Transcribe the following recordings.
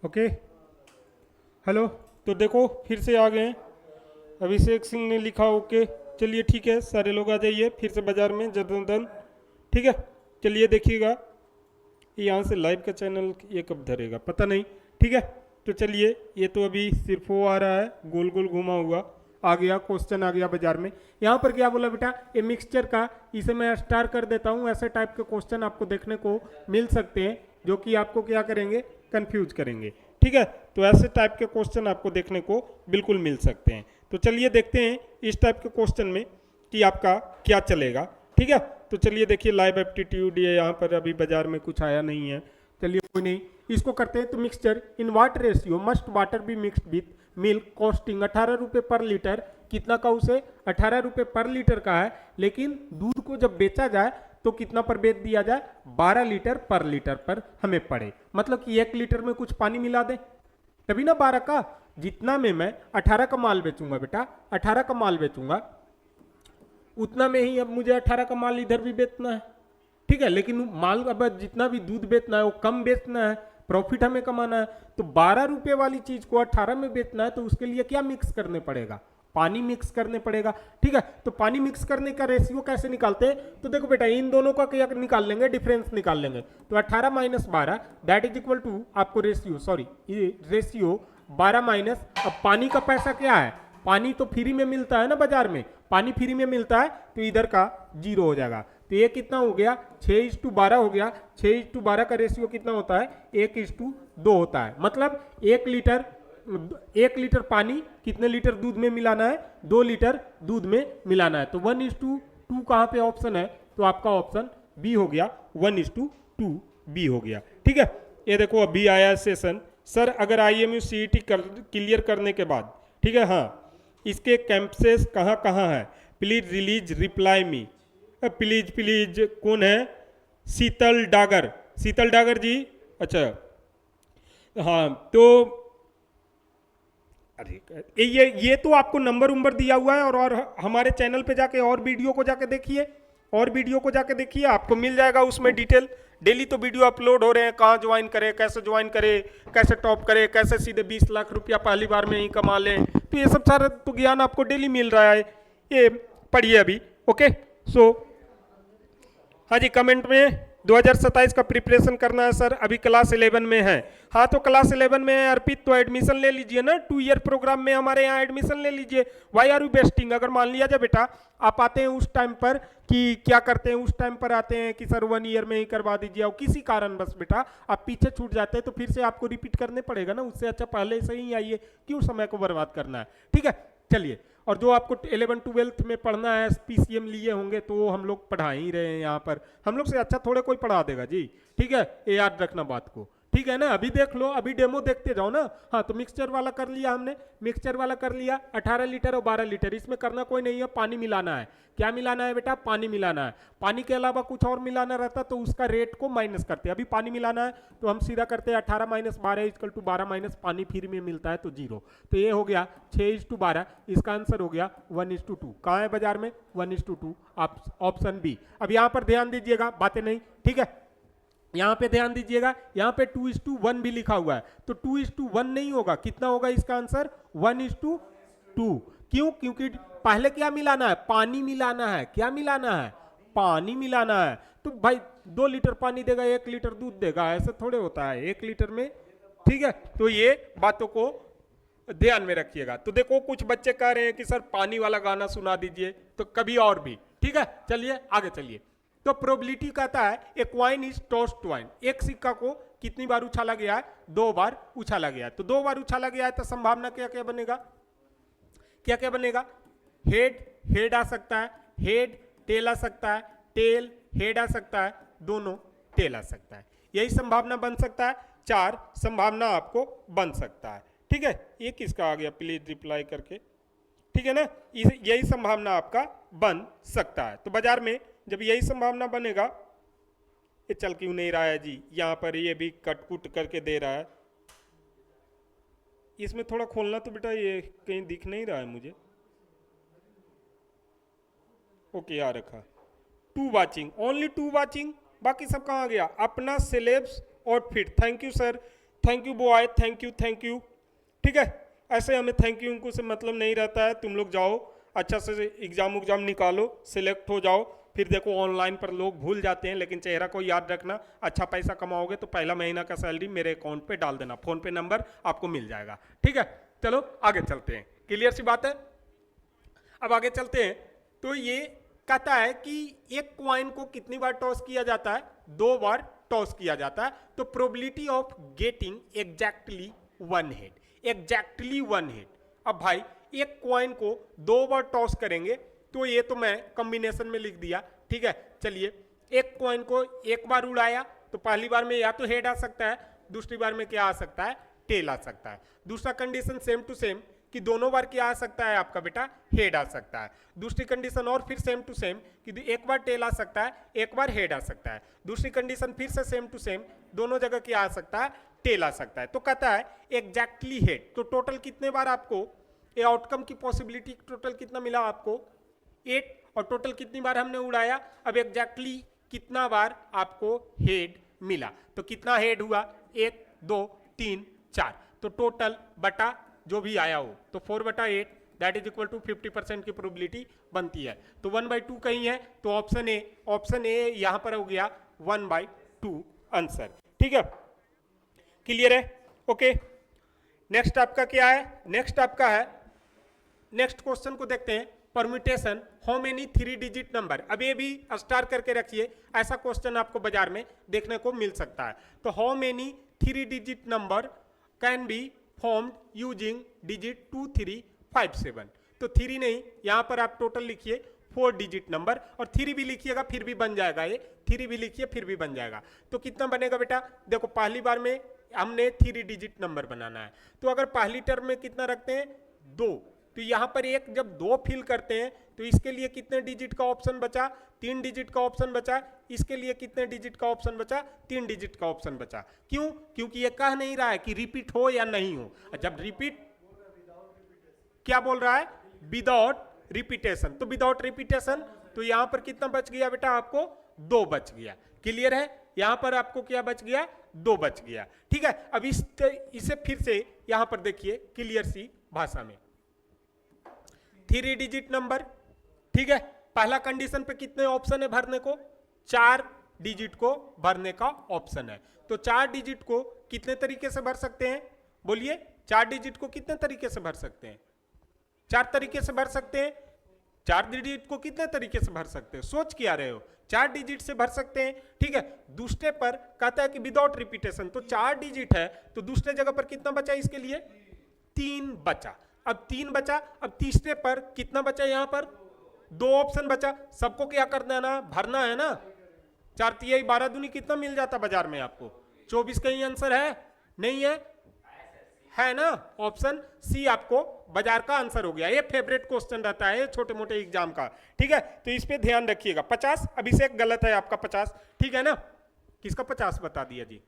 Okay. Hello. तो देखो फिर से आ गए हैं। अभिषेक सिंह ने लिखा ओके। चलिए ठीक है, सारे लोग आ जाइए फिर से बाजार में जदन। ठीक है, चलिए देखिएगा। यहाँ से लाइव का चैनल ये कब धरेगा पता नहीं। ठीक है, तो चलिए, ये तो अभी सिर्फ वो आ रहा है, गोल गोल घुमा हुआ आ गया, क्वेश्चन आ गया बाजार में। यहाँ पर क्या बोला बेटा, ये मिक्सचर का, इसे मैं स्टार कर देता हूँ। ऐसे टाइप के क्वेश्चन आपको देखने को मिल सकते हैं जो कि आपको क्या करेंगे, कंफ्यूज करेंगे। ठीक है, तो ऐसे टाइप के क्वेश्चन आपको देखने को बिल्कुल मिल सकते हैं। तो चलिए देखते हैं इस टाइप के क्वेश्चन में कि आपका क्या चलेगा। ठीक है, तो चलिए देखिए, लाइव एप्टीट्यूड ये यहाँ पर अभी बाजार में कुछ आया नहीं है। चलिए कोई नहीं, इसको करते हैं। तो mixture in what ratio must water be mixed with milk costing 18 रुपये पर लीटर। कितना का, उसे 18 रुपये पर लीटर का है, लेकिन दूध को जब बेचा जाए तो कितना पर बेच दिया जाए, 12 लीटर पर हमें पड़े। मतलब कि 1 लीटर में कुछ पानी मिला दे तभी ना 12 का। जितना में मैं 18 का माल बेचूंगा बेटा, 18 का माल बेचूंगा, उतना में ही अब मुझे 18 का माल इधर भी बेचना है। ठीक है, लेकिन माल अब जितना भी दूध बेचना है वो कम बेचना है, प्रॉफिट हमें कमाना है। तो 12 रुपए वाली चीज को 18 में बेचना है, तो उसके लिए क्या मिक्स करने पड़ेगा, पानी मिक्स करने पड़ेगा। ठीक है, तो पानी मिक्स करने का रेशियो कैसे निकालते हैं, तो देखो बेटा, इन दोनों का क्या निकाल लेंगे, डिफरेंस निकाल लेंगे। तो 18 minus 12 that is equal to आपको रेशियो 12 माइनस, अब पानी का पैसा क्या है, पानी तो फ्री में मिलता है ना बाजार में, पानी फ्री में मिलता है, तो इधर का 0 हो जाएगा। तो ये कितना हो गया, 6:12 हो गया। 6:12 का रेशियो कितना होता है, 1:2 होता है। मतलब 1 लीटर पानी कितने लीटर दूध में मिलाना है, 2 लीटर दूध में मिलाना है। तो 1:2 कहाँ पे ऑप्शन है, तो आपका ऑप्शन बी हो गया, 1:2 बी हो गया। ठीक है, ये देखो अभी आया सेशन, सर अगर IMU CET क्लियर करने के बाद, ठीक है, हाँ, इसके कैंपसेस कहाँ कहाँ है, please release reply me. Please कौन है, शीतल डागर जी, अच्छा हाँ। तो अरे ये तो आपको नंबर दिया हुआ है, और हमारे चैनल पे जाके और वीडियो को जाके देखिए, आपको मिल जाएगा उसमें डिटेल। डेली तो वीडियो अपलोड हो रहे हैं, कहाँ ज्वाइन करें, कैसे ज्वाइन करें, कैसे टॉप करें, कैसे सीधे 20 लाख रुपया पहली बार में ही कमा लें। तो ये सब सारा तो ज्ञान आपको डेली मिल रहा है, ये पढ़िए अभी। ओके, सो हाँ जी, कमेंट में 2027 का प्रिपरेशन करना है सर, अभी क्लास 11 में है। हाँ, तो क्लास 11 में है अर्पित, तो एडमिशन ले लीजिए ना, 2 ईयर प्रोग्राम में हमारे यहाँ एडमिशन ले लीजिए। Why are you wasting. अगर मान लिया जाए बेटा आप आते हैं उस टाइम पर, कि क्या करते हैं उस टाइम पर आते हैं कि सर 1 ईयर में ही करवा दीजिए, और किसी कारण बस बेटा आप पीछे छूट जाते हैं, तो फिर से आपको रिपीट करने पड़ेगा ना, उससे अच्छा पहले से ही आइए, क्यों समय को बर्बाद करना है। ठीक है, चलिए। और जो आपको 11-12 में पढ़ना है, PCM लिए होंगे, तो वो हम लोग पढ़ा ही रहे हैं यहाँ पर, हम लोग से अच्छा थोड़े कोई पढ़ा देगा जी। ठीक है, ये याद रखना बात को, ठीक है ना। अभी देख लो, अभी डेमो देखते जाओ ना। हाँ, तो मिक्सचर वाला कर लिया हमने, 18 लीटर और 12 लीटर, इसमें करना कोई नहीं है, पानी मिलाना है। क्या मिलाना है बेटा, पानी मिलाना है। पानी के अलावा कुछ और मिलाना रहता तो उसका रेट को माइनस करते, अभी पानी मिलाना है तो हम सीधा करते हैं 18 माइनस 12 इक्वल टू 12 माइनस पानी फ्री में मिलता है तो 0। तो ये हो गया 6:12, इसका आंसर हो गया 1:2। कहाँ है बाजार में, 1:2, ऑप्शन बी। अब यहाँ पर ध्यान दीजिएगा, बातें नहीं, ठीक है, यहाँ पे ध्यान दीजिएगा, यहाँ पे 2:1 भी लिखा हुआ है, तो 2:1 नहीं होगा, कितना होगा इसका आंसर, 1:2। क्यों, क्योंकि पहले क्या मिलाना है, पानी मिलाना है। क्या मिलाना है, पानी मिलाना है। तो भाई 2 लीटर पानी देगा, 1 लीटर दूध देगा, ऐसे थोड़े होता है 1 लीटर में। ठीक है, तो ये बातों को ध्यान में रखिएगा। तो देखो कुछ बच्चे कह रहे हैं कि सर पानी वाला गाना सुना दीजिए, तो कभी और भी। ठीक है, चलिए आगे चलिए। तो प्रोबेबिलिटी कहता है ए क्वाइन इज टॉस्ड ट्वाइन, एक सिक्का को कितनी बार उछाला गया है, 2 बार उछाला गया है। तो 2 बार उछाला गया है, तो संभावना क्या क्या बनेगा, क्या क्या बनेगा, हेड आ सकता है, हेड टेल आ सकता है, टेल हेड आ सकता है, दोनों टेल आ सकता है। यही संभावना बन सकता है, 4 संभावना आपको बन सकता है। ठीक है, ये किसका आ गया, प्लीज रिप्लाई करके, ठीक है ना, यही संभावना आपका बन सकता है। तो बाजार में जब यही संभावना बनेगा, ये चल क्यों नहीं रहा है जी, यहाँ पर ये भी कटकुट करके दे रहा है, इसमें थोड़ा खोलना तो बेटा, ये कहीं दिख नहीं रहा है मुझे। ओके, आ रखा 2 वाचिंग, ओनली 2 वाचिंग, बाकी सब कहाँ गया, अपना syllabus outfit. Thank you sir, thank you boy, thank you thank you. ठीक है, ऐसे हमें थैंक यू उनको से मतलब नहीं रहता है। तुम लोग जाओ अच्छा से एग्जाम उग्जाम निकालो, सिलेक्ट हो जाओ। फिर देखो ऑनलाइन पर लोग भूल जाते हैं, लेकिन चेहरा को याद रखना। अच्छा पैसा कमाओगे तो पहला महीना का सैलरी मेरे अकाउंट पे डाल देना, फोन पे नंबर आपको मिल जाएगा। ठीक है, चलो आगे चलते हैं। क्लियर सी बात है। अब आगे चलते हैं। तो ये कहता है कि एक क्वाइन को कितनी बार टॉस किया जाता है? 2 बार टॉस किया जाता है। तो probability of getting exactly 1 head, exactly 1 head. अब भाई एक क्वाइन को 2 बार टॉस करेंगे, तो ये तो मैं कॉम्बिनेशन में लिख दिया। ठीक है, चलिए एक क्वाइन को एक बार उड़ाया तो पहली बार में या तो हेड आ सकता है, दूसरी बार में क्या आ सकता है? टेल आ सकता है। दूसरा कंडीशन सेम टू सेम कि दोनों बार क्या आ सकता है आपका बेटा? हेड आ सकता है। दूसरी कंडीशन और फिर सेम टू सेम कि एक बार टेल आ सकता है, एक बार हेड आ सकता है। दूसरी कंडीशन फिर से सेम टू सेम, दोनों जगह क्या आ सकता है? टेल आ सकता है। तो कहता है एग्जैक्टली हेड। तो टोटल कितने बार आपको ये आउटकम की पॉसिबिलिटी टोटल कितना मिला आपको? 8। और टोटल कितनी बार हमने उड़ाया? अब एग्जैक्टली कितना बार आपको हेड मिला? तो कितना हेड हुआ? 1 2 3 4। तो टोटल बटा जो भी आया हो, तो 4/8 दैट इज इक्वल टू 50% की प्रोबेबिलिटी बनती है। तो 1/2 कहीं है, तो ऑप्शन ए यहां पर हो गया 1/2 आंसर। ठीक है, क्लियर है? ओके, नेक्स्ट आपका क्या है? नेक्स्ट आपका है, नेक्स्ट क्वेश्चन को देखते हैं। Permutation how many 3 digit number. अब ये भी स्टार करके रखिए, ऐसा क्वेश्चन आपको बाजार में देखने को मिल सकता है। तो how many 3 digit number can be formed using digit 2 3 5 7। तो 3 नहीं, यहां पर आप टोटल लिखिए 4 डिजिट नंबर, और 3 भी लिखिएगा फिर भी बन जाएगा। ये 3 भी लिखिए फिर भी बन जाएगा। तो कितना बनेगा बेटा? देखो पहली बार में हमने 3 डिजिट नंबर बनाना है, तो अगर पहली टर्म में कितना रखते हैं? 2। तो यहां पर एक जब 2 फिल करते हैं तो इसके लिए कितने डिजिट का ऑप्शन बचा? 3 डिजिट का ऑप्शन बचा। इसके लिए कितने डिजिट का ऑप्शन बचा? 3 डिजिट का ऑप्शन बचा। क्यों? क्योंकि ये कह नहीं रहा है कि रिपीट हो या नहीं हो। जब रिपीट क्या बोल रहा है? Without repetition. तो विदाउट रिपीटेशन, तो यहां पर कितना बच गया बेटा आपको? 2 बच गया। क्लियर है? यहां पर आपको क्या बच गया? 2 बच गया। ठीक है, अब इसे फिर से यहां पर देखिए क्लियर सी भाषा में। 3 डिजिट नंबर, ठीक है, पहला कंडीशन पे कितने ऑप्शन है भरने को? 4 डिजिट को भरने का ऑप्शन है। तो 4 डिजिट को कितने तरीके से भर सकते हैं? बोलिए, 4 डिजिट को कितने तरीके से भर सकते हैं? 4 तरीके से भर सकते हैं। 4 डिजिट को कितने तरीके से भर सकते हैं? सोच क्या रहे हो? 4 डिजिट से भर सकते हैं। ठीक है, दूसरे पर कहता है कि विदाउट रिपीटेशन, तो 4 डिजिट है, तो दूसरे जगह पर कितना बचा? इसके लिए 3 बचा। अब 3 बचा। अब तीसरे पर कितना बचा? यहां पर 2 ऑप्शन बचा। सबको क्या कर देना? भरना है ना। 4 तिहाई 12 दूनी कितना मिल जाता बाजार में आपको? 24 का ही आंसर है, नहीं है ना? ऑप्शन सी आपको बाजार का आंसर हो गया। ये फेवरेट क्वेश्चन रहता है छोटे मोटे एग्जाम का। ठीक है, तो इस पे ध्यान रखिएगा। 50 अभिषेक गलत है आपका 50। ठीक है ना? किसका 50 बता दिया जी?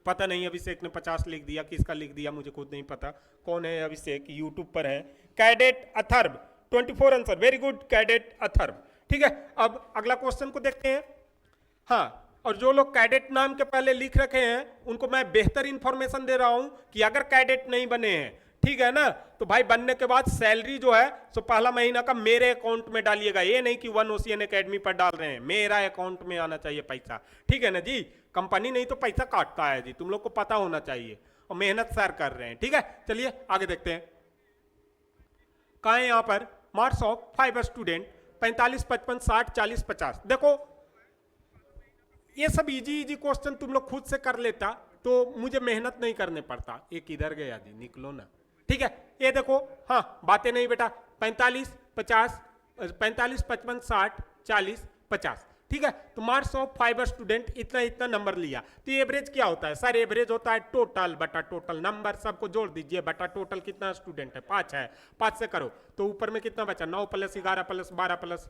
पता नहीं, अभिषेक ने 50 लिख दिया। किसका लिख दिया मुझे खुद नहीं पता। कौन है अभिषेक? यूट्यूब पर है। Cadet Atharva 24 answer. Very good cadet Atharva. ठीक है, अब अगला क्वेश्चन को देखते हैं। हाँ, और जो लोग कैडेट नाम के पहले लिख रखे हैं उनको मैं बेहतर इंफॉर्मेशन दे रहा हूं कि अगर कैडेट नहीं बने हैं, ठीक है ना, तो भाई बनने के बाद सैलरी जो है सो पहला महीना का मेरे अकाउंट में डालिएगा। ये नहीं कि वन ओशियन एकेडमी पर डाल रहे हैं, मेरा अकाउंट में आना चाहिए पैसा। ठीक है ना जी? कंपनी नहीं तो पैसा काटता है जी, तुम लोग को पता होना चाहिए। और मेहनत सर कर रहे हैं। ठीक है, चलिए आगे देखते हैं। कहा है यहां पर मार्क्स ऑफ 5 स्टूडेंट 45 55 60 40 50। देखो ये सब इजी क्वेश्चन तुम लोग खुद से कर लेता तो मुझे मेहनत नहीं करने पड़ता। एक इधर गया जी, निकलो ना। ठीक है, ये देखो, हाँ बातें नहीं बेटा। 45 55 55 60 40 50। ठीक है, तो मार्क्स ऑफ 5 स्टूडेंट इतना नंबर लिया। तो एवरेज क्या होता है सर? एवरेज होता है टोटल बटा टोटल नंबर, सबको जोड़ दीजिए बटा टोटल कितना स्टूडेंट है? 5 है। 5 से करो तो ऊपर में कितना बचा? 9 + 11 + 12 +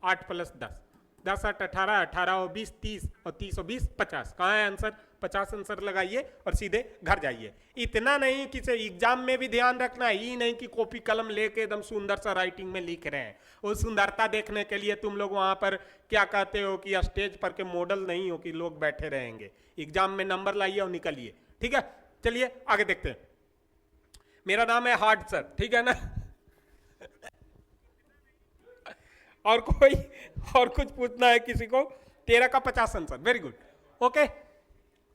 8 + 10 10 8 18 18 और 20 30 और 30 और 20 50। कहाँ है आंसर? 50 आंसर लगाइए और सीधे घर जाइए। इतना नहीं कि एग्जाम में भी ध्यान रखना है, ये नहीं कि कॉपी कलम लेके एकदम सुंदर सा राइटिंग में लिख रहे हैं। वो सुंदरता देखने के लिए तुम लोग वहां पर क्या कहते हो कि स्टेज पर के मॉडल नहीं हो कि लोग बैठे रहेंगे। एग्जाम में नंबर लाइए और निकलिए। ठीक है, चलिए आगे देखते हैं। मेरा नाम है हार्ड सर, ठीक है ना। और कोई और कुछ पूछना है किसी को? 13 का 50 आंसर, वेरी गुड। ओके,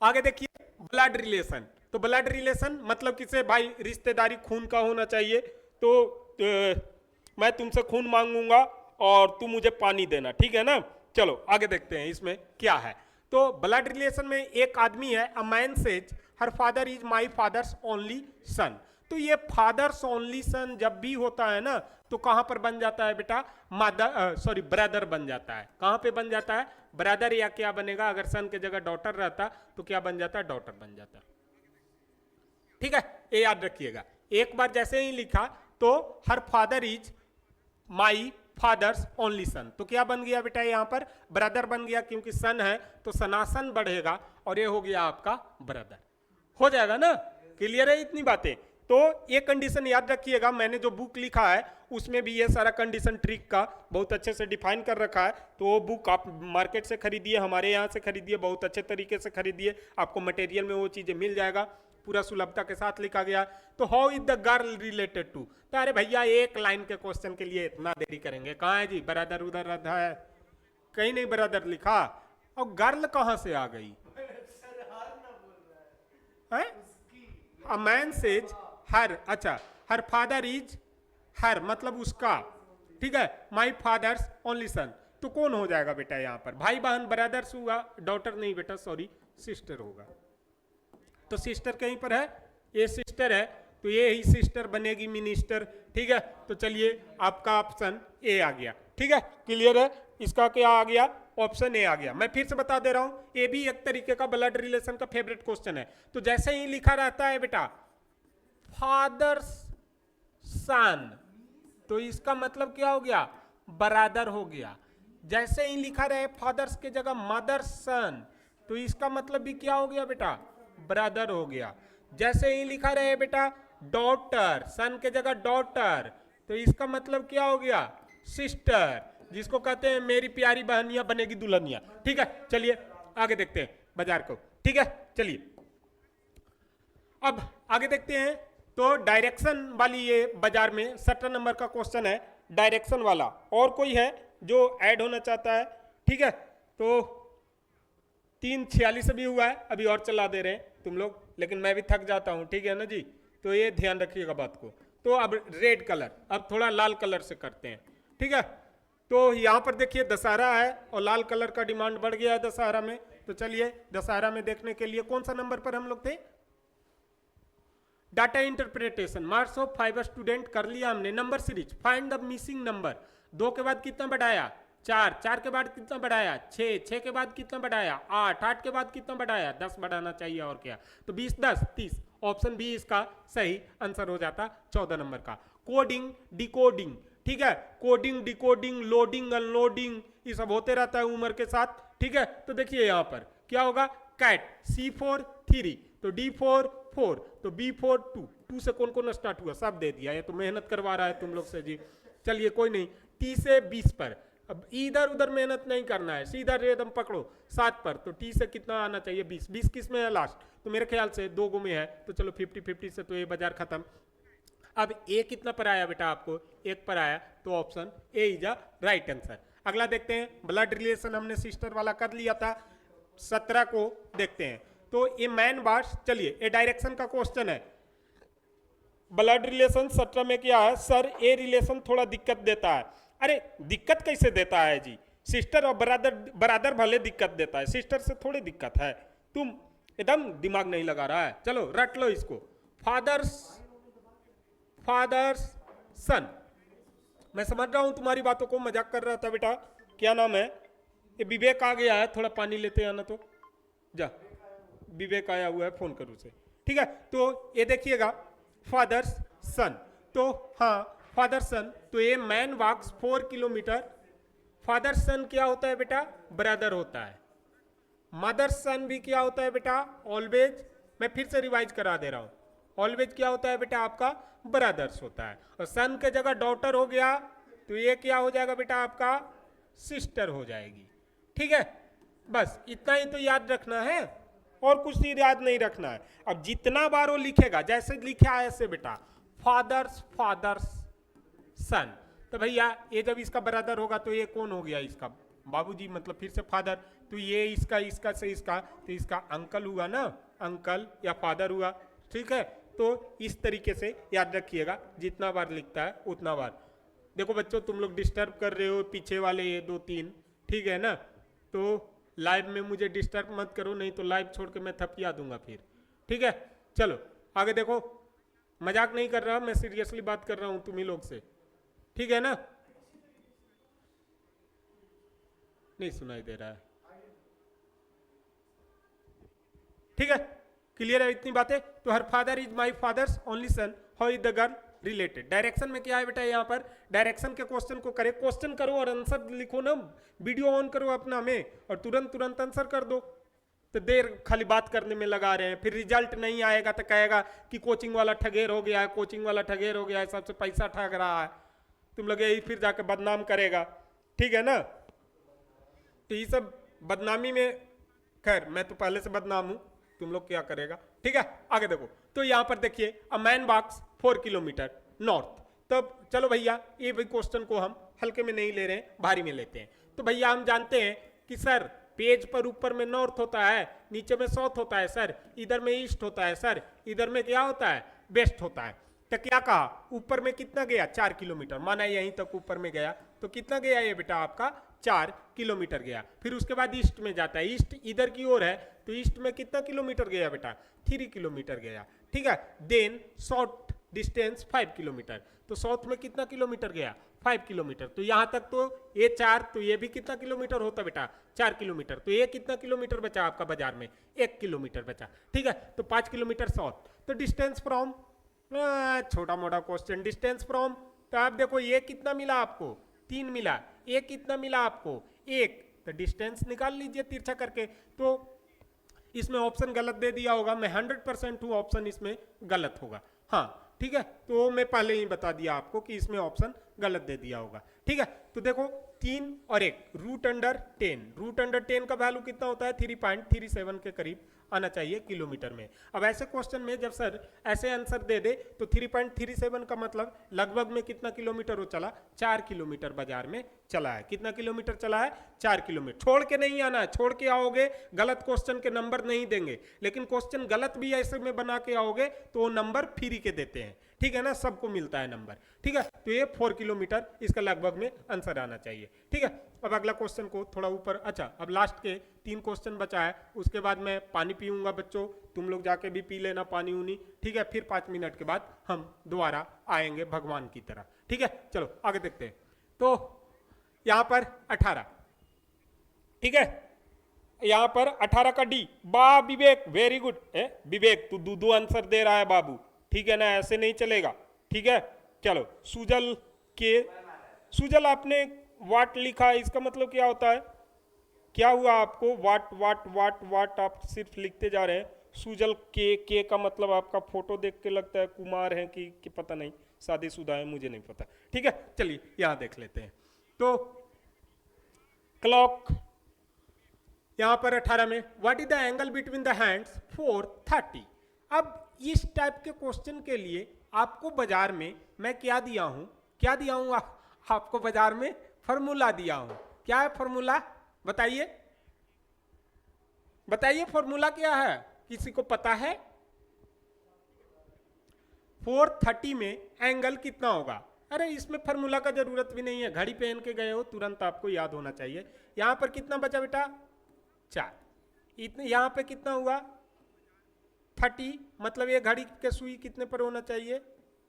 आगे देखिए ब्लड रिलेशन। तो ब्लड रिलेशन मतलब किसे भाई रिश्तेदारी खून का होना चाहिए। तो मैं तुमसे खून मांगूंगा और तू मुझे पानी देना, ठीक है ना। चलो आगे देखते हैं इसमें क्या है। तो ब्लड रिलेशन में एक आदमी है, a man says her father is my father's only son. तो ये फादर्स ओनली सन जब भी होता है ना, तो कहां पर बन जाता है बेटा? मदर सॉरी ब्रदर बन जाता है। कहां पे बन जाता है? ब्रदर। या क्या बनेगा? अगर सन के जगह डॉटर रहता तो क्या बन जाता? डॉटर बन जाता। ठीक है, ये याद रखिएगा। एक बार जैसे ही लिखा तो her father is my father's only son, तो क्या बन गया बेटा? यहां पर ब्रदर बन गया, क्योंकि सन है तो सनासन बढ़ेगा और ये हो गया आपका ब्रदर। हो जाएगा ना? क्लियर है इतनी बातें? तो ये कंडीशन याद रखिएगा। मैंने जो बुक लिखा है उसमें भी ये सारा कंडीशन ट्रिक का बहुत अच्छे से डिफाइन कर रखा है। तो वो बुक आप मार्केट से खरीदिए, हमारे यहाँ से खरीदिए, बहुत अच्छे तरीके से खरीदिए, आपको मटेरियल में वो चीजें मिल जाएगा, पूरा सुलभता के साथ लिखा गया। तो how is the girl related to? तो अरे भैया एक लाइन के क्वेश्चन के लिए इतना देरी करेंगे? कहाँ है जी ब्रदर? उधर रहा है, कहीं नहीं ब्रदर लिखा। और गर्ल कहाँ से आ गई? अ मैन सेज हर, अच्छा हर फादर इज हर मतलब उसका, ठीक है, माई फादर्स ओनली सन। तो कौन हो जाएगा बेटा यहाँ पर? भाई बहन ब्रदर्स हुआ, डॉटर नहीं बेटा, सॉरी सिस्टर होगा। तो सिस्टर कहीं पर है, ये सिस्टर है, तो ये ही सिस्टर बनेगी मिनिस्टर। ठीक है, तो चलिए आपका ऑप्शन ए आ गया। ठीक है, क्लियर है? इसका क्या आ गया? ऑप्शन ए आ गया। मैं फिर से बता दे रहा हूं, ये भी एक तरीके का ब्लड रिलेशन का फेवरेट क्वेश्चन है। तो जैसे ही लिखा रहता है बेटा फादर्स सन, तो इसका मतलब क्या हो गया? ब्रदर हो गया। जैसे ही लिखा रहे फादर्स के जगह मदर सन, तो इसका मतलब भी क्या हो गया बेटा? ब्रदर हो गया। जैसे ही लिखा रहे बेटा डॉटर, सन के जगह डॉटर, तो इसका मतलब क्या हो गया? सिस्टर, जिसको कहते हैं मेरी प्यारी बहनिया बनेगी दुल्हनिया। ठीक है, चलिए आगे देखते हैं बाजार को। ठीक है, चलिए अब आगे देखते हैं। तो डायरेक्शन वाली ये बाजार में 17 नंबर का क्वेश्चन है, डायरेक्शन वाला। और कोई है जो ऐड होना चाहता है? ठीक है, तो 3:46 अभी हुआ है, अभी और चला दे रहे हैं तुम लोग, लेकिन मैं भी थक जाता हूं। ठीक है ना जी, तो ये ध्यान रखिएगा बात को। तो अब रेड कलर, अब थोड़ा लाल कलर से करते हैं। ठीक है, तो यहां पर देखिए दशहरा है और लाल कलर का डिमांड बढ़ गया है दशहरा में। तो चलिए दशहरा में देखने के लिए कौन सा नंबर पर हम लोग थे? Data interpretation, marks of 5 student कर लिया हमने। Number series, find the missing number. 2 के बाद कितना बढ़ाया? 4, 4 के बाद कितना बढ़ाया? 6, 6 के बाद कितना बढ़ाया? 8, 8 के बाद कितना बढ़ाया? 10 बढ़ाना चाहिए और क्या। तो 20, 10, 30। ऑप्शन बी इसका सही आंसर हो जाता 14 नंबर का। कोडिंग डिकोडिंग, ठीक है, कोडिंग डिकोडिंग लोडिंग अनलोडिंग ये सब होते रहता है उम्र के साथ। ठीक है, तो देखिए यहाँ पर क्या होगा? कैट, C4 3, तो D4 4, तो B4 2, 2 से कौन कौन स्टार्ट हुआ? सब दे दिया। ये तो मेहनत करवा रहा है तुम लोग से जी। चलिए कोई नहीं, T से 20 पर, अब इधर उधर मेहनत नहीं करना है, सीधा एकदम पकड़ो 7 पर। तो T से कितना आना चाहिए? 20, 20 किस में है लास्ट? तो मेरे ख्याल से 2 गो में है, तो चलो 50-50 से तो ये बाजार खत्म। अब ए कितना पर आया बेटा? आपको 1 पर आया, तो option A is a right answer. अगला देखते हैं, ब्लड रिलेशन हमने सिस्टर वाला कर लिया था। 17 को देखते हैं। तो ये मैन बार्स, चलिए ये डायरेक्शन का क्वेश्चन है। ब्लड रिलेशन 17 में क्या है? सर ए रिलेशन थोड़ा दिक्कत देता है। अरे दिक्कत कैसे देता है जी? सिस्टर और ब्रदर भले दिक्कत देता है, सिस्टर से थोड़ी दिक्कत है। तुम एकदम दिमाग नहीं लगा रहा है। चलो रट लो इसको, फादर्स सन। मैं समझ रहा हूं तुम्हारी बातों को, मजाक कर रहा था बेटा। क्या नाम है? ये विवेक आ गया है, थोड़ा पानी लेते आना तो जा। विवेक आया हुआ है, फोन करूँ उसे। ठीक है, तो ये देखिएगा फादर्स सन, तो हाँ फादर सन, तो ये मैन वॉक्स 4 किलोमीटर। फादर सन क्या होता है बेटा? ब्रदर होता है। मदर सन भी क्या होता है बेटा? ऑलवेज। मैं फिर से रिवाइज करा दे रहा हूं, ऑलवेज क्या होता है बेटा? आपका ब्रदर्स होता है। और सन के जगह डॉटर हो गया, तो ये क्या हो जाएगा बेटा? आपका सिस्टर हो जाएगी। ठीक है, बस इतना ही तो याद रखना है। और कुछ याद नहीं रखना है। अब जितना बार वो लिखेगा, जैसे लिखा है ऐसे बेटा, फादर्स फादर्स सन, तो भैया ये जब इसका ब्रदर होगा तो ये कौन हो गया, इसका बाबूजी, मतलब फिर से फादर, तो ये इसका से इसका, तो इसका अंकल हुआ ना, अंकल या फादर हुआ। ठीक है, तो इस तरीके से याद रखिएगा, जितना बार लिखता है उतना बार। देखो बच्चों, तुम लोग डिस्टर्ब कर रहे हो पीछे वाले ये 2-3, ठीक है ना, तो लाइव में मुझे डिस्टर्ब मत करो, नहीं तो लाइव छोड़ के मैं थपिया दूंगा फिर। ठीक है, चलो आगे देखो, मजाक नहीं कर रहा, मैं सीरियसली बात कर रहा हूं तुम्ही लोग से, ठीक है ना। नहीं सुनाई दे रहा है, ठीक है, क्लियर है इतनी बातें। तो her father is my father's only son, how is the girl related. Direction में क्या है बेटा, यहाँ पर डायरेक्शन के क्वेश्चन को करे, क्वेश्चन करो और आंसर लिखो ना, वीडियो ऑन करो अपना में और तुरंत आंसर कर दो। तो देर खाली बात करने में लगा रहे हैं, फिर रिजल्ट नहीं आएगा तो कहेगा कि कोचिंग वाला ठगेर हो गया है, कोचिंग वाला ठगेर हो गया है, सबसे पैसा ठग रहा है, तुम लोग यही फिर जाकर बदनाम करेगा, ठीक है ना। तो ये सब बदनामी में, खैर मैं तो पहले से बदनाम हूं, तुम लोग क्या करेगा, ठीक है। आगे देखो, तो यहां पर देखिए, a man walks 4 kilometre north. तब चलो भैया, ये भाई क्वेश्चन को हम हल्के में नहीं ले रहे हैं, भारी में लेते हैं। तो भैया हम जानते हैं कि सर पेज पर ऊपर में नॉर्थ होता है, नीचे में साउथ होता है सर, इधर में ईस्ट होता है सर, इधर में क्या होता है, वेस्ट होता है। तो क्या कहा, ऊपर में कितना गया, 4 किलोमीटर, माना यहीं तक ऊपर में गया, तो कितना गया ये बेटा आपका, 4 किलोमीटर गया। फिर उसके बाद ईस्ट में जाता है, ईस्ट इधर की ओर है, तो ईस्ट में कितना किलोमीटर गया बेटा, 3 किलोमीटर गया, ठीक है। देन शॉर्ट डिस्टेंस 5 किलोमीटर, तो साउथ में कितना किलोमीटर गया, 5 किलोमीटर। तो यहां तक तो ये 4, तो ये भी कितना किलोमीटर होता बेटा, 4 किलोमीटर। तो ये कितना किलोमीटर बचा आपका बाजार में, 1 किलोमीटर बचा, ठीक है। तो 5 किलोमीटर साउथ। तो डिस्टेंस फ्रॉम, छोटा मोटा क्वेश्चन, डिस्टेंस फ्रॉम, तो आप देखो ये कितना मिला आपको, 3 मिला, ये कितना मिला आपको, 1। तो डिस्टेंस निकाल लीजिए तिरछा करके। तो इसमें ऑप्शन गलत दे दिया होगा, मैं 100% हूँ ऑप्शन इसमें गलत होगा, हाँ ठीक है। तो मैं पहले ही बता दिया आपको कि इसमें ऑप्शन गलत दे दिया होगा, ठीक है। तो देखो 3 और 1, रूट अंडर 10, रूट अंडर 10 का वैल्यू कितना होता है, 3.37 के करीब आना चाहिए किलोमीटर में। अब ऐसे क्वेश्चन में जब सर ऐसे आंसर दे दे तो 3.37 का मतलब लगभग में कितना किलोमीटर हो चला, 4 किलोमीटर बाजार में चला है। कितना किलोमीटर चला है, 4 किलोमीटर। छोड़ के नहीं आना है, छोड़ के आओगे गलत क्वेश्चन के नंबर नहीं देंगे, लेकिन क्वेश्चन गलत भी ऐसे में बना के आओगे तो वो नंबर फ्री के देते हैं, ठीक है ना, सबको मिलता है नंबर, ठीक है। तो ये 4 किलोमीटर इसका लगभग में आंसर आना चाहिए, ठीक है। अब अगला क्वेश्चन को थोड़ा ऊपर, अच्छा अब लास्ट के 3 क्वेश्चन बचा है, उसके बाद मैं पानी पीऊंगा बच्चों, तुम लोग जाके भी पी लेना पानी उनी, ठीक है। फिर 5 मिनट के बाद हम दोबारा आएंगे भगवान की तरह, ठीक है। चलो आगे देखते हैं। तो यहां पर 18, ठीक है, यहां पर 18 का डी, बा विवेक, वेरी गुड विवेक, तू दो आंसर दे रहा है बाबू, ठीक है ना, ऐसे नहीं चलेगा, ठीक है। चलो सुजल के, सुजल आपने वाट लिखा, इसका मतलब क्या होता है, क्या हुआ आपको, वाट वाट वाट वाट आप सिर्फ लिखते जा रहे हैं। सुजल के का मतलब आपका फोटो देख के लगता है कुमार है कि पता नहीं, शादीशुदा है, मुझे नहीं पता, ठीक है। चलिए यहां देख लेते हैं। तो क्लॉक यहां पर 18 में, what is the angle between the hands 4:30। अब इस टाइप के क्वेश्चन के लिए आपको बाजार में मैं क्या दिया हूं, क्या दिया हूं आपको बाजार में फॉर्मूला दिया हूं। क्या है फॉर्मूला, बताइए बताइए, फॉर्मूला क्या है, किसी को पता है। 4:30 में एंगल कितना होगा, अरे इसमें फॉर्मूला का जरूरत भी नहीं है, घड़ी पहन के गए हो तुरंत आपको याद होना चाहिए। यहां पर कितना बचा बेटा, 4, इतने, यहां पे कितना हुआ 30, मतलब ये घड़ी के सुई कितने पर होना चाहिए,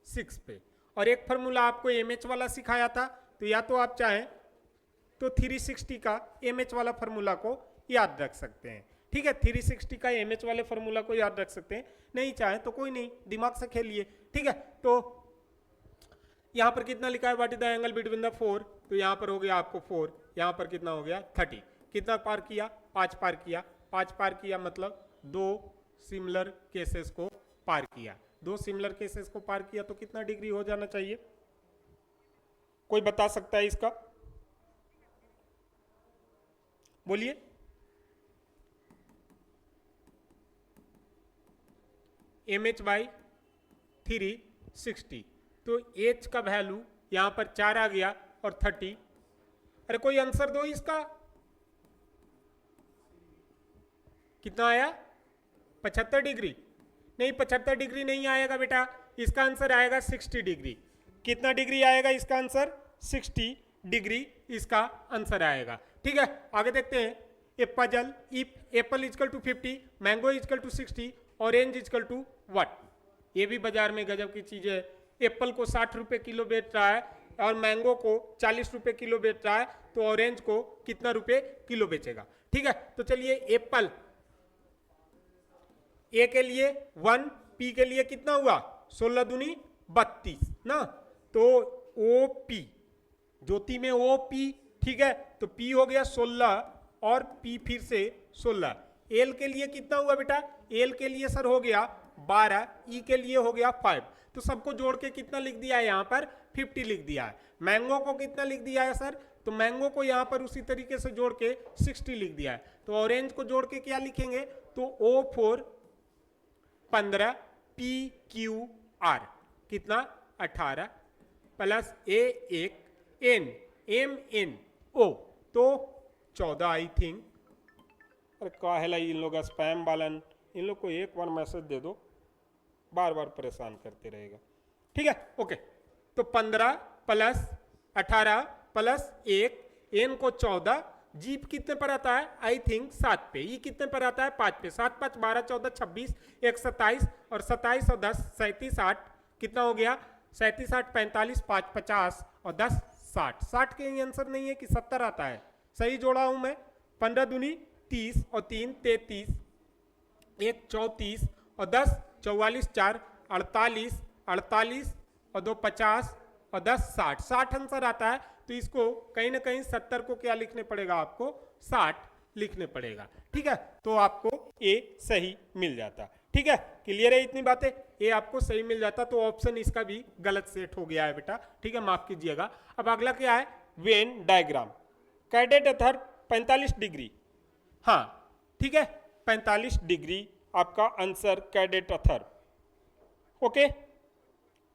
6 पे। और एक फॉर्मूला आपको एमएच वाला सिखाया था, तो या तो आप चाहें तो 360 का एमएच वाला फॉर्मूला को याद रख सकते हैं, ठीक है। 360 का एमएच वाले फॉर्मूला को याद रख सकते हैं, नहीं चाहें तो कोई नहीं, दिमाग से खेलिए, ठीक है। तो यहां पर कितना लिखा है, what is the angle between the 4, तो यहां पर हो गया आपको 4, यहां पर कितना हो गया 30, कितना पार किया, 5 पार किया, 5 पार किया मतलब 2 सिमिलर केसेस को पार किया, 2 सिमिलर केसेस को पार किया तो कितना डिग्री हो जाना चाहिए, कोई बता सकता है इसका, बोलिए। mh/360। तो h का वैल्यू यहाँ पर 4 आ गया और 30। अरे कोई आंसर दो इसका, कितना आया? 75 डिग्री? नहीं, 75 डिग्री नहीं आएगा बेटा, इसका आंसर आएगा 60 डिग्री। कितना डिग्री आएगा इसका आंसर? 60 डिग्री इसका आंसर आएगा। ठीक है, आगे देखते हैं। A puzzle if apple is equal to 50, mango is equal to 60, orange is equal to what? ये भी बाजार में गजब की चीज है। एप्पल को 60 रुपए किलो बेच रहा है और मैंगो को 40 रुपए किलो बेच रहा है, तो ऑरेंज को कितना रुपए किलो बेचेगा? ठीक है, तो चलिए एप्पल ए के लिए 1, पी के लिए कितना हुआ? 16 दूनी 32 ना, तो ओ पी, ज्योति में ओ पी, ठीक है, तो पी हो गया 16 और पी फिर से 16। एल के लिए कितना हुआ बेटा? एल के लिए सर हो गया 12, ई के लिए हो गया 5। तो सबको जोड़ के कितना लिख दिया है यहाँ पर? 50 लिख दिया है। मैंगो को कितना लिख दिया है सर? तो मैंगो को यहाँ पर उसी तरीके से जोड़ के 60 लिख दिया है। तो ऑरेंज को जोड़ के क्या लिखेंगे? तो O4 15, पी क्यू आर कितना? 18 plus A1 N M N O तो 14 आई थिंक। अरे काहेला इन लोग स्पैम वालन, इन लोग को एक बार मैसेज दे दो, बार बार परेशान करते रहेगा। ठीक है, ओके, तो 15 प्लस 18 प्लस 1, एन को 14, जीप कितने पर आता है? आई थिंक 7 पे। ये कितने पर आता है? 5 पे। 7 5 12 14 26, 1 27 और 27 और 10 37 8, कितना हो गया? 37 8 45, 5 50 और 10 60। 60 के आंसर नहीं है कि 70 आता है? सही जोड़ा हूं मैं। 15 दूनी 30 और 3 33, 1 34 और 10 44 4 48 48 और 2 50 और 10 60। 60 आंसर आता है, तो इसको कहीं ना कहीं 70 को क्या लिखने पड़ेगा आपको? 60 लिखने पड़ेगा। ठीक है, तो आपको ए सही मिल जाता। ठीक है, क्लियर है इतनी बातें? ए आपको सही मिल जाता, तो ऑप्शन इसका भी गलत सेट हो गया है बेटा। ठीक है, माफ कीजिएगा। अब अगला क्या है? Venn diagram. Cadet other 45 degree. हाँ ठीक है, 45 डिग्री आपका answer cadet other. Okay,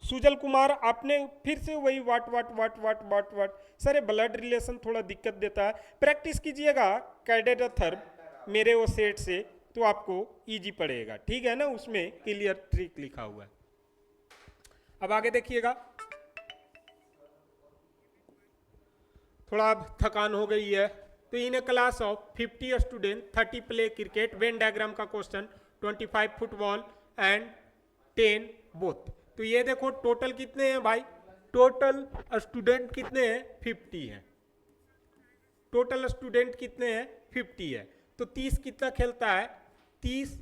Sujal Kumar आपने फिर से वही what what what what what what. Sir ये ब्लड रिलेशन थोड़ा दिक्कत देता है, प्रैक्टिस कीजिएगा कैडेट अथर मेरे वो सेट से, तो आपको इजी पड़ेगा। ठीक है ना, उसमें क्लियर ट्रिक लिखा हुआ है। अब आगे देखिएगा, थोड़ा थकान हो गई है। तो in a class of 50 student 30 play cricket, Venn diagram का क्वेश्चन, 25 फुटबॉल एंड 10 बोथ। तो ये देखो टोटल कितने हैं भाई? टोटल स्टूडेंट कितने हैं? 50 हैं। टोटल स्टूडेंट कितने हैं? 50 है। तो 30 कितना खेलता है? 30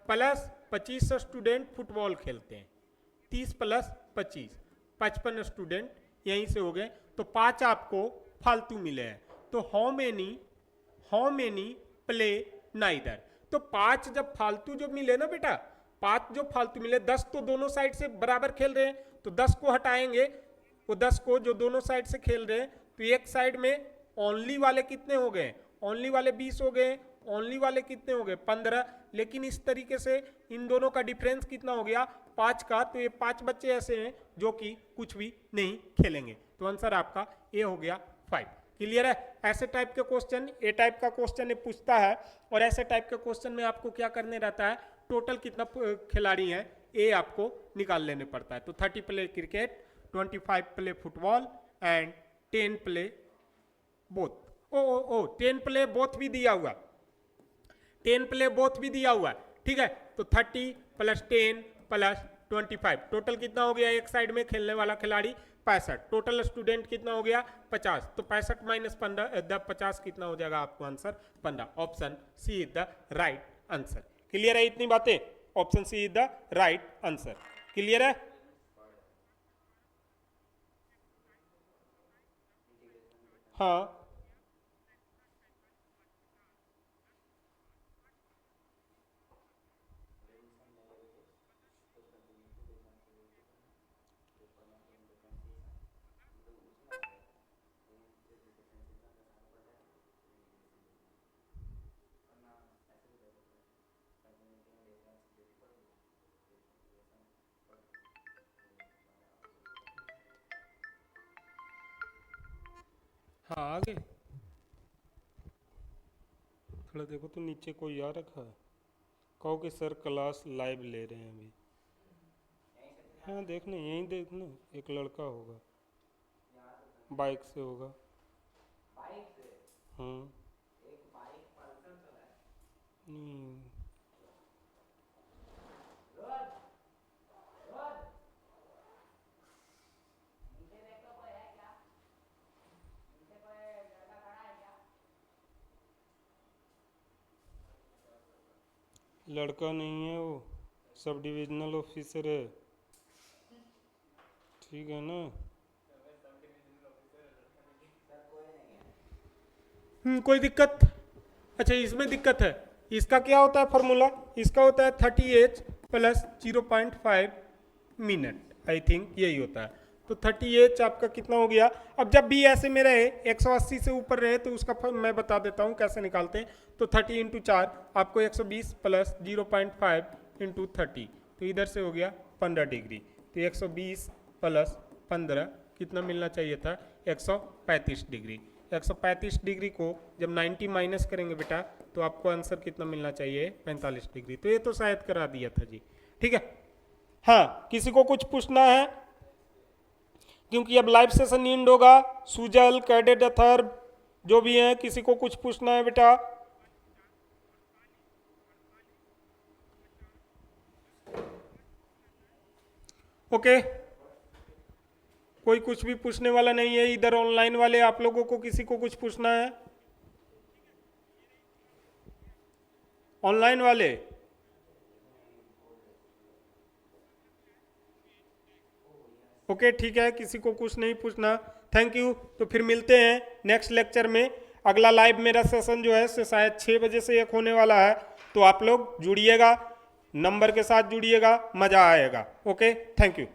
प्लस 25 स्टूडेंट फुटबॉल खेलते हैं। 30 प्लस 25 55 स्टूडेंट यहीं से हो गए। तो 5 आपको फालतू मिले हैं। तो हाउ मेनी प्ले नाइदर। तो 5 जब फालतू जो मिले ना बेटा, 5 जो फालतू मिले, 10 तो दोनों साइड से बराबर खेल रहे हैं, तो 10 को हटाएंगे। वो 10 को जो दोनों साइड से खेल रहे हैं, तो एक साइड में ओनली वाले कितने हो गए? ओनली वाले 20 हो गए। ओनली वाले कितने हो गए? 15। लेकिन इस तरीके से इन दोनों का डिफरेंस कितना हो गया? 5 का। तो ये 5 बच्चे ऐसे हैं जो कि कुछ भी नहीं खेलेंगे। तो आंसर आपका ए हो गया 5। क्लियर है? ऐसे टाइप के क्वेश्चन, ए टाइप का क्वेश्चन ये पूछता है, और ऐसे टाइप के क्वेश्चन में आपको क्या करने रहता है? टोटल कितना खिलाड़ी हैं ए आपको निकाल लेने पड़ता है। तो 30 play cricket, 25 play football and 10 play both. ओ 10 प्ले बोथ भी दिया हुआ, 10 प्ले बोथ भी दिया हुआ। ठीक है, तो 30 प्लस 10 प्लस 25, टोटल कितना हो गया? एक साइड में खेलने वाला खिलाड़ी 65। टोटल स्टूडेंट कितना हो गया? 50। तो 65 माइनस 15 50 कितना हो जाएगा आपको answer? 15। Option C is the right answer. Clear है इतनी बातें? Option C is the right answer. Clear है? हाँ, हाँ आगे थोड़ा देखो तो नीचे कोई आ रखा है, कहो कि सर क्लास लाइव ले रहे हैं अभी। हाँ देखना, यहीं देखना, एक लड़का होगा, बाइक से होगा। हाँ नहीं, लड़का नहीं है वो, सब डिविजनल ऑफिसर है, ठीक है ना। कोई दिक्कत? अच्छा इसमें दिक्कत है। इसका क्या होता है फॉर्मूला? इसका होता है 30h plus 0.5 minute, I think यही होता है। तो 30h आपका कितना हो गया? अब जब भी ऐसे में रहे 180 से ऊपर रहे तो उसका मैं बता देता हूँ कैसे निकालते हैं। तो 30 इंटू 4 आपको 120 प्लस 0.5 इंटू 30, तो इधर से हो गया 15 डिग्री। तो 120 प्लस 15 कितना मिलना चाहिए था? 135 डिग्री। 135 डिग्री को जब 90 माइनस करेंगे बेटा तो आपको आंसर कितना मिलना चाहिए? 45 डिग्री। तो ये तो शायद करा दिया था जी, ठीक है। हाँ किसी को कुछ पूछना है? क्योंकि अब लाइव सेशन एंड होगा। सुजल, कैडेट, अथर जो भी हैं, किसी को कुछ पूछना है बेटा? ओके, कोई कुछ भी पूछने वाला नहीं है इधर? ऑनलाइन वाले आप लोगों को किसी को कुछ पूछना है? ऑनलाइन वाले ओके ठीक है, किसी को कुछ नहीं पूछना। Thank you. तो फिर मिलते हैं नेक्स्ट लेक्चर में। अगला लाइव मेरा सेशन जो है से शायद 6 बजे से एक होने वाला है, तो आप लोग जुड़िएगा, नंबर के साथ जुड़िएगा, मज़ा आएगा। Okay thank you.